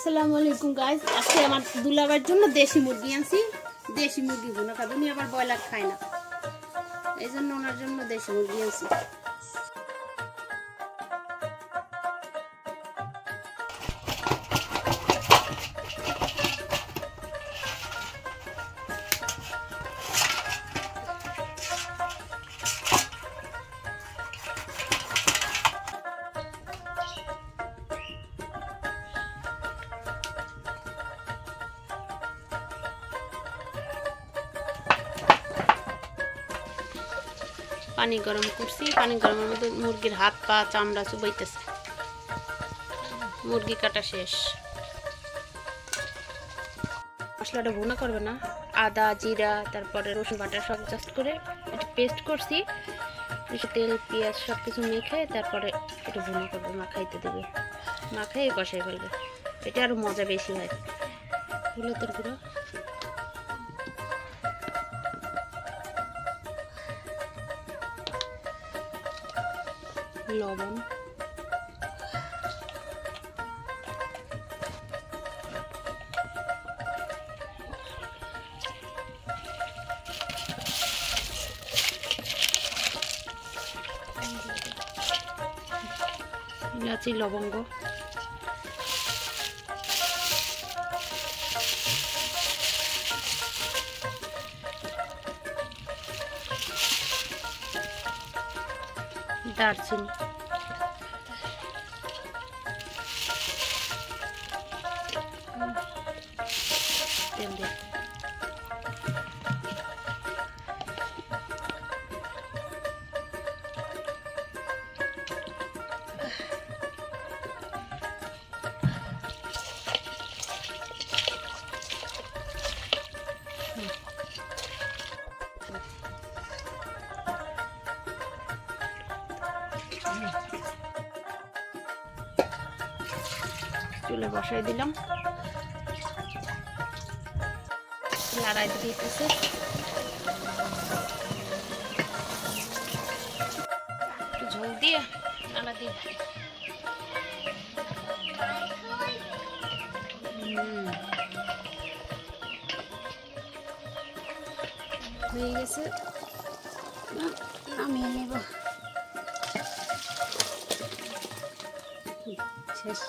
আসসালামু আলাইকুম গাইস। আজকে আমার দুলাভাইয়ের জন্য দেশি মুরগি আনছি। দেশি মুরগি ভুনা খাবে, উনি আবার ব্রয়লার খায় না, এই জন্য ওনার জন্য দেশি মুরগি আনছি। পানি গরম করছি, পানি গরমের মধ্যে মুরগির হাত পা চামড়া চুবাইতেছে। মুরগি কাটা শেষ। মশলাটা ভুনা করবে না, আদা জিরা তারপরে রসুন বাটা সব জাস্ট করে একটু পেস্ট করছি, একটু তেল পেঁয়াজ সব কিছু মেখে তারপরে একটু ভুনা করবে, মাখাইতে দেবে, মাখাই কষাই ফেলবে। এটা আরো মজা বেশি হয়। হলুদের গুঁড়ো, লবণ, ইলাচি লবঙ্গ, দারচিনি, তেল দিয়ে চুলে বসাই দিলাম, লড়াই দিতেছে। ঝোল দিয়ে নাড়া দিয়ে হয়ে গেছে, নামিয়ে নেব। শেষ।